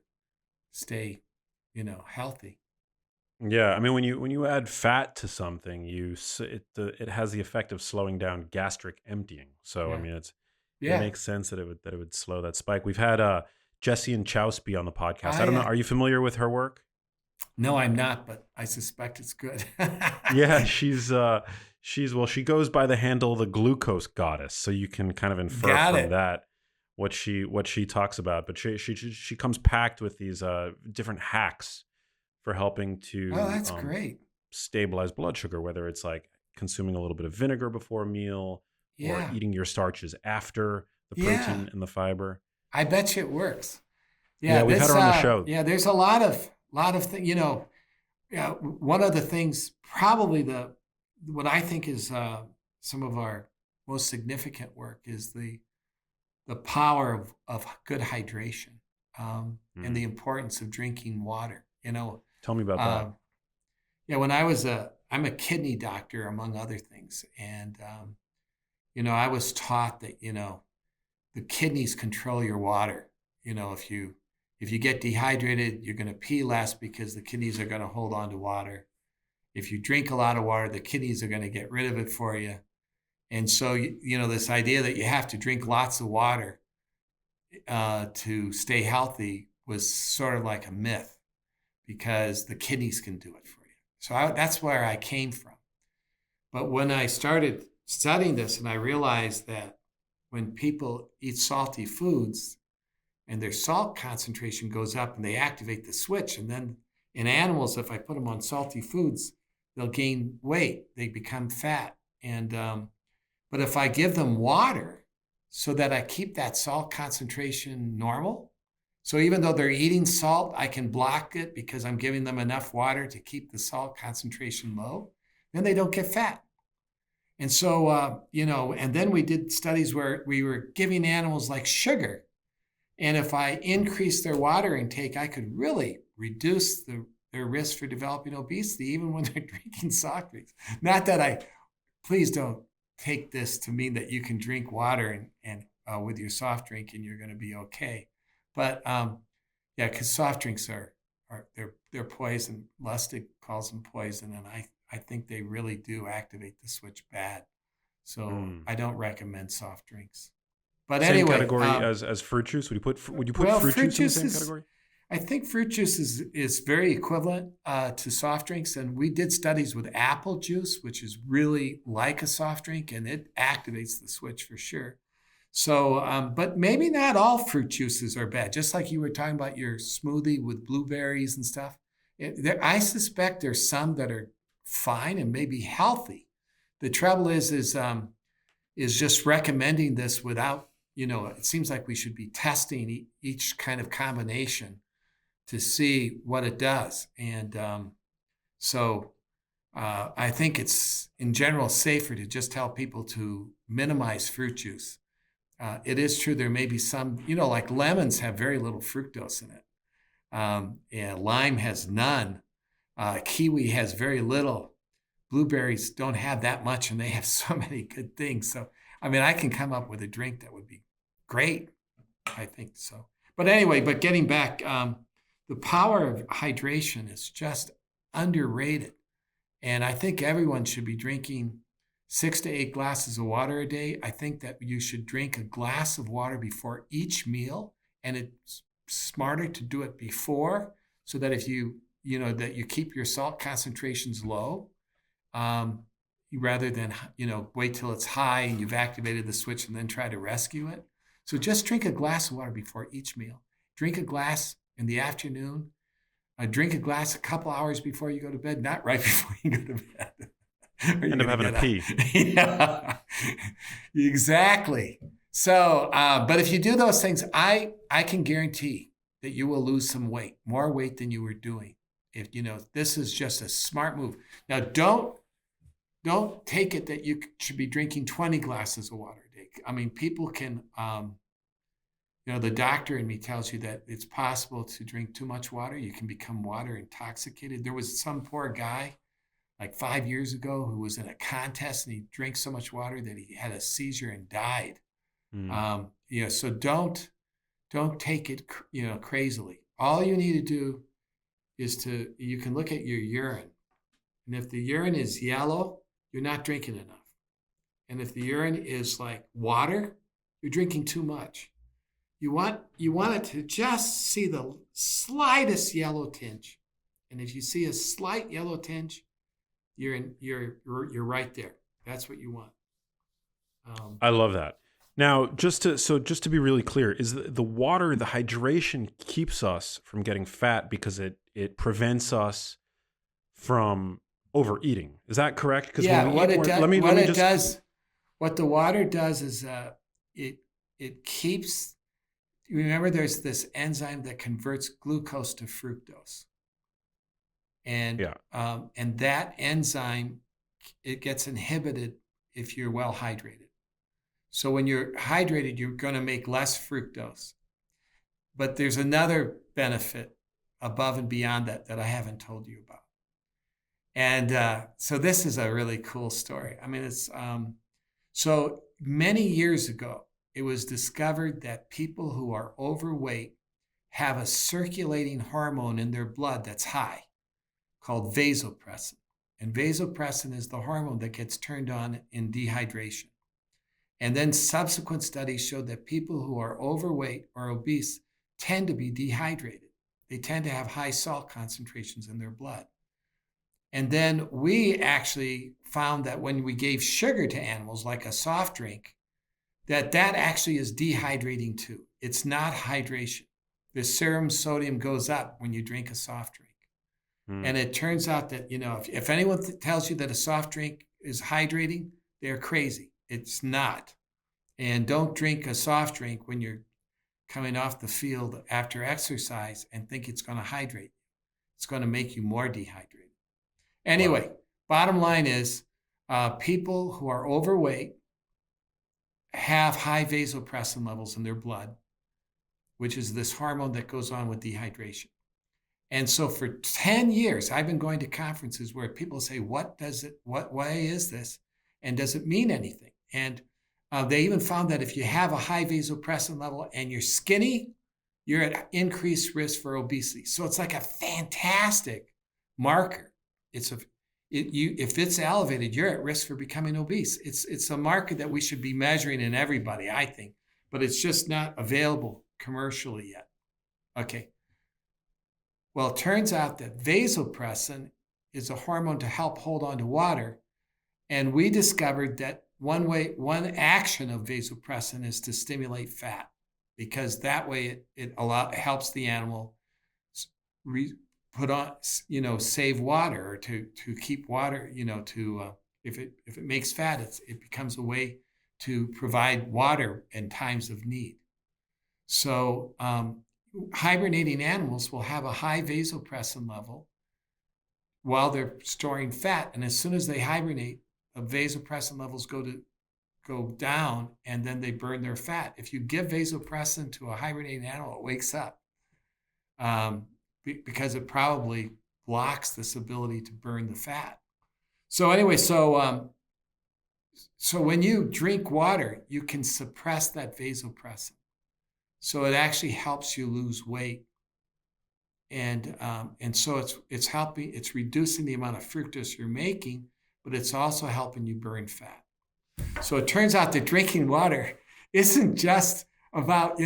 Speaker 1: stay, healthy.
Speaker 2: Yeah, I mean, when you add fat to something, it has the effect of slowing down gastric emptying. So I
Speaker 1: Yeah,
Speaker 2: mean, it
Speaker 1: yeah.
Speaker 2: makes sense that it would slow that spike. We've had Jessie and Chousby on the podcast.
Speaker 1: Ah,
Speaker 2: I don't know.
Speaker 1: yeah.
Speaker 2: Are you familiar with her work?
Speaker 1: No, I'm not, but I suspect it's good.
Speaker 2: Yeah, she goes by the handle the glucose goddess, so you can kind of infer
Speaker 1: Got
Speaker 2: from
Speaker 1: it.
Speaker 2: that what she talks about. But she comes packed with these different hacks for helping
Speaker 1: Oh,
Speaker 2: to
Speaker 1: that's great.
Speaker 2: stabilize blood sugar, whether it's like consuming a little bit of vinegar before a meal or
Speaker 1: Yeah,
Speaker 2: eating your starches after the
Speaker 1: yeah.
Speaker 2: protein and the fiber.
Speaker 1: I bet you it works.
Speaker 2: Yeah,
Speaker 1: Yeah,
Speaker 2: we've had her on the show.
Speaker 1: there's a lot of things. Yeah, one of the things, probably what I think is some of our most significant work is the power of good hydration, and
Speaker 2: Mm.
Speaker 1: the importance of drinking water.
Speaker 2: Tell me about that.
Speaker 1: Uh, yeah, I'm a kidney doctor among other things, and I was taught that the kidneys control your water. If you get dehydrated, you're going to pee less because the kidneys are going to hold on to water. If you drink a lot of water, the kidneys are going to get rid of it for you. And so, this idea that you have to drink lots of water to stay healthy was sort of like a myth because the kidneys can do it for you. So that's where I came from. But when I started studying this and I realized that when people eat salty foods and their salt concentration goes up and they activate the switch, and then in animals, if I put them on salty foods, they'll gain weight, they become fat. And but if I give them water so that I keep that salt concentration normal, so even though they're eating salt, I can block it because I'm giving them enough water to keep the salt concentration low, then they don't get fat. And so, and then we did studies where we were giving animals like sugar. And if I increased their water intake, I could really reduce their risk for developing obesity, even when they're drinking soft drinks. Not that please don't take this to mean that you can drink water and with your soft drink and you're going to be okay. But because soft drinks they're poison. Lustig calls them poison, and I think they really do activate the switch bad. So I don't recommend soft drinks. But
Speaker 2: same
Speaker 1: anyway,
Speaker 2: category as fruit juice. Would you put fruit juice in the same category?
Speaker 1: I think fruit juice is very equivalent to soft drinks, and we did studies with apple juice, which is really like a soft drink, and it activates the switch for sure. So, but maybe not all fruit juices are bad. Just like you were talking about your smoothie with blueberries and stuff. I suspect there's some that are fine and maybe healthy. The trouble is just recommending this without, it seems like we should be testing each kind of combination to see what it does. And I think it's in general safer to just tell people to minimize fruit juice. It is true there may be some, like lemons have very little fructose in it. Lime has none. Kiwi has very little. Blueberries don't have that much, and they have so many good things. So, I can come up with a drink that would be great. I think so. But anyway, getting back, the power of hydration is just underrated. And I think everyone should be drinking 6 to 8 glasses of water a day. I think that you should drink a glass of water before each meal, and it's smarter to do it before, so that if you keep your salt concentrations low, rather than wait till it's high and you've activated the switch and then try to rescue it. So just drink a glass of water before each meal. Drink a glass in the afternoon. Drink a glass a couple hours before you go to bed, not right before you go to bed.
Speaker 2: End up having a pee.
Speaker 1: Yeah, exactly. So, but if you do those things, I can guarantee that you will lose some weight, more weight than you were doing. If this is just a smart move. Now, don't take it that you should be drinking 20 glasses of water a day. People can, the doctor in me tells you that it's possible to drink too much water. You can become water intoxicated. There was some poor guy like 5 years ago who was in a contest and he drank so much water that he had a seizure and died. So don't take it, crazily. All you need to do is you can look at your urine. And if the urine is yellow, you're not drinking enough. And if the urine is like water, you're drinking too much. You want it to just see the slightest yellow tinge. And if you see a slight yellow tinge, you're right there. That's what you want.
Speaker 2: I love that. Now, just to be really clear, is the water, the hydration keeps us from getting fat because it prevents us from overeating. Is that correct? Because
Speaker 1: what the water does is it keeps. Remember, there's this enzyme that converts glucose to fructose. And that enzyme, it gets inhibited if you're well hydrated. So when you're hydrated, you're going to make less fructose. But there's another benefit above and beyond that I haven't told you about. And so this is a really cool story. It's so many years ago, it was discovered that people who are overweight have a circulating hormone in their blood that's high, called vasopressin. And vasopressin is the hormone that gets turned on in dehydration. And then subsequent studies showed that people who are overweight or obese tend to be dehydrated. They tend to have high salt concentrations in their blood. And then we actually found that when we gave sugar to animals, like a soft drink, that actually is dehydrating too. It's not hydration. The serum sodium goes up when you drink a soft drink. And it turns out that, if anyone tells you that a soft drink is hydrating, they're crazy. It's not. And don't drink a soft drink when you're coming off the field after exercise and think it's going to hydrate. It's going to make you more dehydrated. Anyway, bottom line is people who are overweight have high vasopressin levels in their blood, which is this hormone that goes on with dehydration. And so for 10 years, I've been going to conferences where people say, why is this? And does it mean anything? And they even found that if you have a high vasopressin level and you're skinny, you're at increased risk for obesity. So it's like a fantastic marker. If it's elevated, you're at risk for becoming obese. It's a marker that we should be measuring in everybody, I think, but it's just not available commercially yet. Okay. Well, it turns out that vasopressin is a hormone to help hold on to water. And we discovered that one action of vasopressin is to stimulate fat, because that way it helps the animal save water, or to keep water, if it makes fat, it becomes a way to provide water in times of need. So hibernating animals will have a high vasopressin level while they're storing fat, and as soon as they hibernate, the vasopressin levels go down, and then they burn their fat. If you give vasopressin to a hibernating animal, it wakes up because it probably blocks this ability to burn the fat. So anyway, so when you drink water, you can suppress that vasopressin. So it actually helps you lose weight. And so it's reducing the amount of fructose you're making, but it's also helping you burn fat. So it turns out that drinking water isn't just about,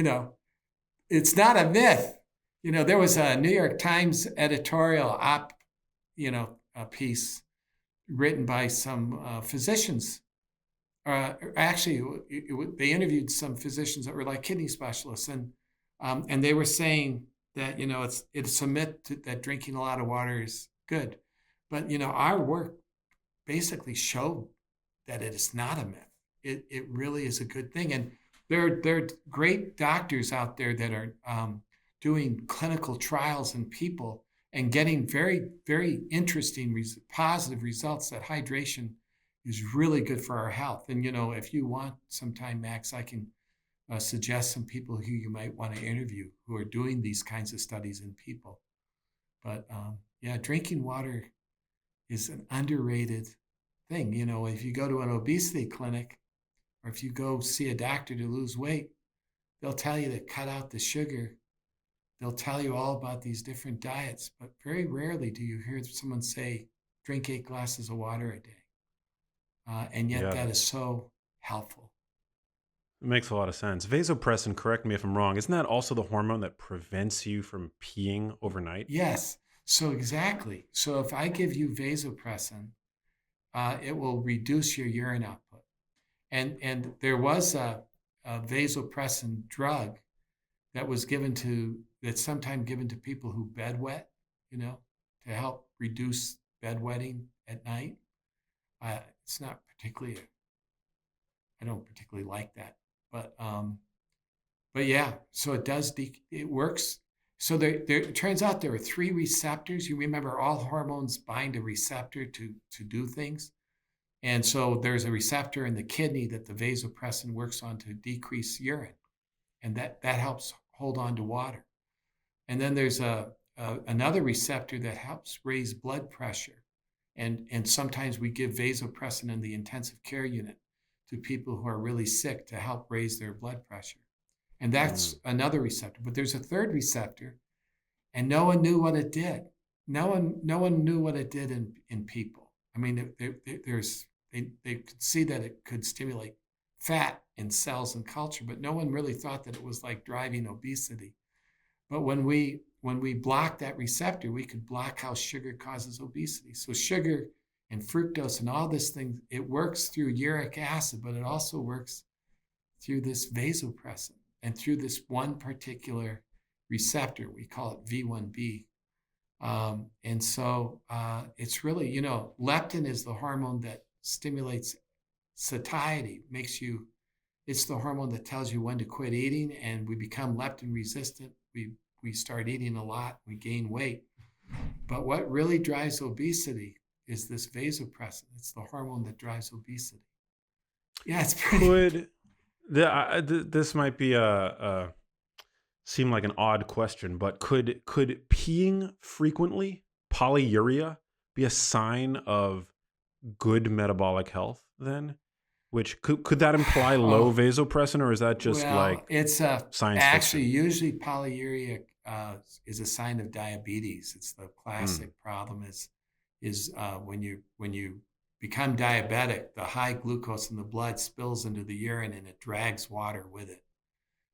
Speaker 1: it's not a myth. There was a New York Times editorial a piece written by some physicians. Actually, they interviewed some physicians that were like kidney specialists, and they were saying that it's a myth that drinking a lot of water is good, but our work basically showed that it is not a myth. It really is a good thing, and there are great doctors out there that are doing clinical trials in people and getting very, very interesting, positive results that hydration is really good for our health. And, if you want some time, Max, I can suggest some people who you might want to interview who are doing these kinds of studies in people. But drinking water is an underrated thing. If you go to an obesity clinic, or if you go see a doctor to lose weight, they'll tell you to cut out the sugar. They'll tell you all about these different diets, but very rarely do you hear someone say, drink 8 glasses of water a day. And yet that is so helpful.
Speaker 2: It makes a lot of sense. Vasopressin, correct me if I'm wrong, isn't that also the hormone that prevents you from peeing overnight?
Speaker 1: Yes. So exactly. So if I give you vasopressin, it will reduce your urine output. And there was a vasopressin drug that was that's sometimes given to people who bedwet, to help reduce bedwetting at night. It's not particularly, I don't particularly like that, but yeah, so it does, it works. So it turns out there are 3 receptors. You remember all hormones bind a receptor to do things. And so there's a receptor in the kidney that the vasopressin works on to decrease urine. And that helps hold on to water. And then there's another receptor that helps raise blood pressure. And sometimes we give vasopressin in the intensive care unit to people who are really sick to help raise their blood pressure. And that's another receptor. But there's a third receptor, and no one knew what it did. No one knew what it did in people. I mean, they could see that it could stimulate fat in cells and culture, but no one really thought that it was like driving obesity. But when we block that receptor, we could block how sugar causes obesity. So sugar and fructose and all this thing, it works through uric acid, but it also works through this vasopressin and through this one particular receptor. We call it V1B. And so it's really, leptin is the hormone that stimulates satiety, it's the hormone that tells you when to quit eating, and we become leptin resistant. We start eating a lot, we gain weight. But what really drives obesity is this vasopressin. It's the hormone that drives obesity. Yeah, it's pretty.
Speaker 2: This might be seem like an odd question, but could peeing frequently, polyuria, be a sign of good metabolic health then? Which could that imply low vasopressin, or is that just
Speaker 1: it's
Speaker 2: science
Speaker 1: actually
Speaker 2: fiction?
Speaker 1: usually polyuria is a sign of diabetes. It's the classic problem is when you become diabetic, the high glucose in the blood spills into the urine and it drags water with it.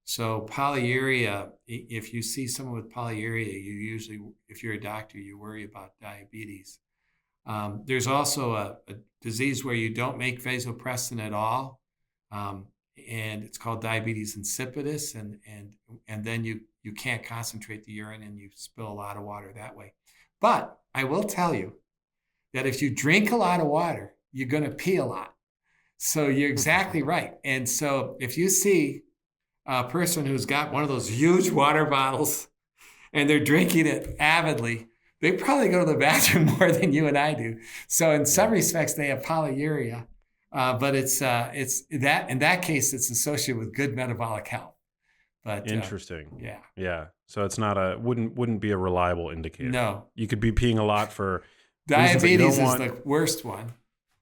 Speaker 1: So polyuria, if you see someone with polyuria, you usually, if you're a doctor, you worry about diabetes. There's also a disease where you don't make vasopressin at all, and it's called diabetes insipidus, and then you can't concentrate the urine and you spill a lot of water that way. But I will tell you that if you drink a lot of water, you're going to pee a lot. So you're exactly right. And so if you see a person who's got one of those huge water bottles and they're drinking it avidly, they probably go to the bathroom more than you and I do. So in some respects, they have polyuria, but it's that in that case, it's associated with good metabolic health. But
Speaker 2: interesting.
Speaker 1: Yeah.
Speaker 2: So it's not wouldn't be a reliable indicator.
Speaker 1: No.
Speaker 2: You could be peeing a lot for
Speaker 1: diabetes is the worst one.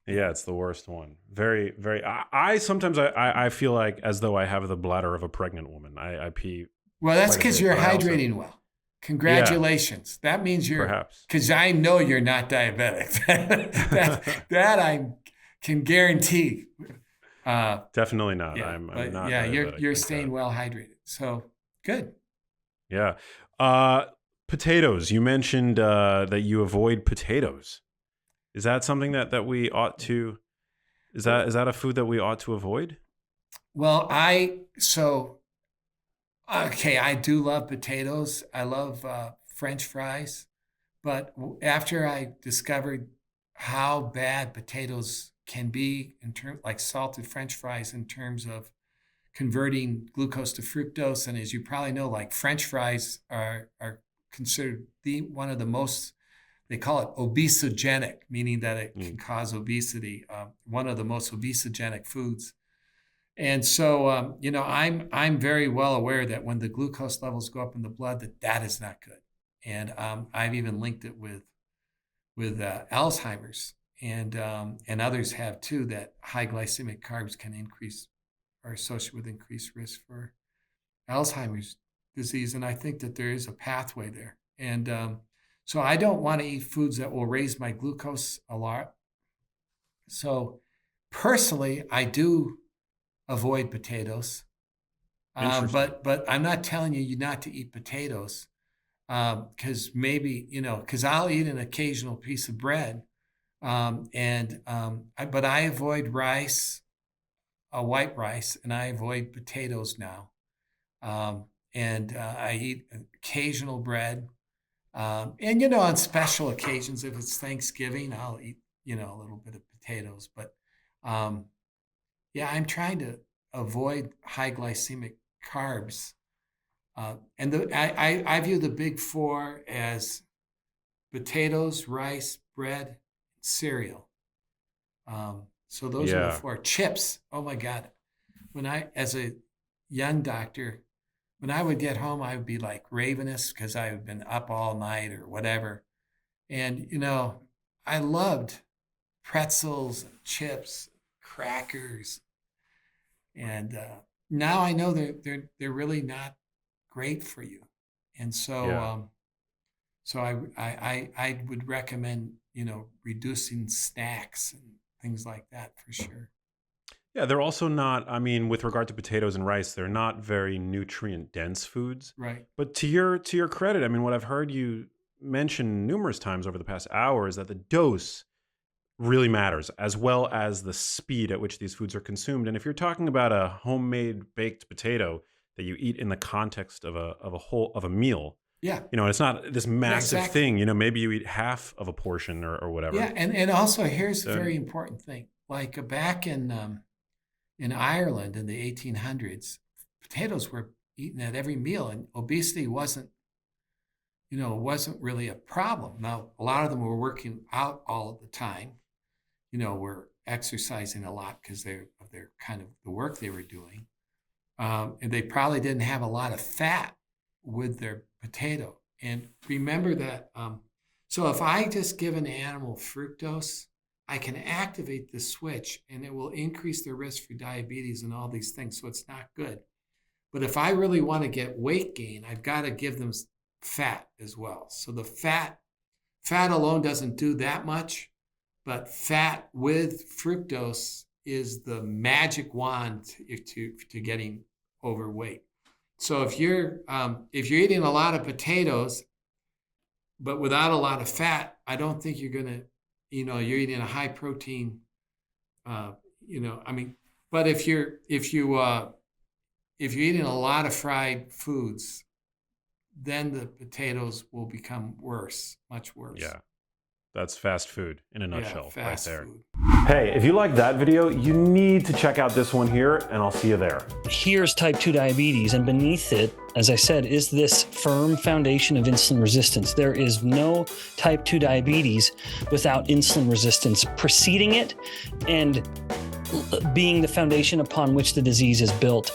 Speaker 2: Yeah, it's the worst one. Very, very. I sometimes I feel like as though I have the bladder of a pregnant woman. I pee.
Speaker 1: Well, that's because you're hydrating well. Congratulations. Yeah. That means you're,
Speaker 2: perhaps,
Speaker 1: because I know you're not diabetic. that I can guarantee.
Speaker 2: Definitely not.
Speaker 1: Yeah,
Speaker 2: I'm not.
Speaker 1: Yeah, you're staying well hydrated. So good.
Speaker 2: Yeah. Potatoes. You mentioned that you avoid potatoes. Is that something that we ought to? Is that a food that we ought to avoid?
Speaker 1: Well, I do love potatoes. I love French fries, but after I discovered how bad potatoes can be in terms like salted French fries in terms of converting glucose to fructose, and as you probably know, like French fries are considered one of the most, they call it obesogenic, meaning that it can cause obesity. One of the most obesogenic foods. And so, I'm very well aware that when the glucose levels go up in the blood, that is not good. And I've even linked it with Alzheimer's, and others have too, that high glycemic carbs are associated with increased risk for Alzheimer's disease. And I think that there is a pathway there. And so I don't want to eat foods that will raise my glucose a lot. So personally, I do avoid potatoes, but I'm not telling you not to eat potatoes, because because I'll eat an occasional piece of bread, but I avoid rice, white rice, and I avoid potatoes now, and I eat occasional bread, and on special occasions, if it's Thanksgiving, I'll eat a little bit of potatoes, but yeah, I'm trying to avoid high glycemic carbs. And I view the big four as potatoes, rice, bread, cereal. So those are the four. Chips, oh my God. As a young doctor, when I would get home, I would be like ravenous because I had been up all night or whatever. And, I loved pretzels, and chips, crackers. And now I know they're really not great for you, and so I would recommend reducing snacks and things like that for sure.
Speaker 2: Yeah, they're also not, I mean, with regard to potatoes and rice, they're not very nutrient dense foods.
Speaker 1: Right.
Speaker 2: But to your credit, I mean, what I've heard you mention numerous times over the past hour is that the dose really matters, as well as the speed at which these foods are consumed. And if you're talking about a homemade baked potato that you eat in the context of a meal,
Speaker 1: Yeah.
Speaker 2: it's not this massive
Speaker 1: Exactly.
Speaker 2: thing. Maybe you eat half of a portion or whatever.
Speaker 1: Yeah, and also here's a
Speaker 2: So,
Speaker 1: very important thing. Like back in Ireland in the 1800s, potatoes were eaten at every meal, and obesity wasn't really a problem. Now, a lot of them were working out all of the time, were exercising a lot because of their kind of the work they were doing. And they probably didn't have a lot of fat with their potato. And remember that, so if I just give an animal fructose, I can activate the switch and it will increase their risk for diabetes and all these things. So it's not good. But if I really want to get weight gain, I've got to give them fat as well. So the fat alone doesn't do that much, but fat with fructose is the magic wand to getting overweight. So if you're eating a lot of potatoes, but without a lot of fat, I don't think you're gonna, you're eating a high protein, but if you're eating a lot of fried foods, then the potatoes will become worse, much worse.
Speaker 2: yeah, that's fast food in a nutshell,
Speaker 1: Yeah, fast
Speaker 2: right there.
Speaker 1: food.
Speaker 2: Hey, if you liked that video, you need to check out this one here, and I'll see you there.
Speaker 3: Here's type 2 diabetes, and beneath it, as I said, is this firm foundation of insulin resistance. There is no type 2 diabetes without insulin resistance preceding it and being the foundation upon which the disease is built.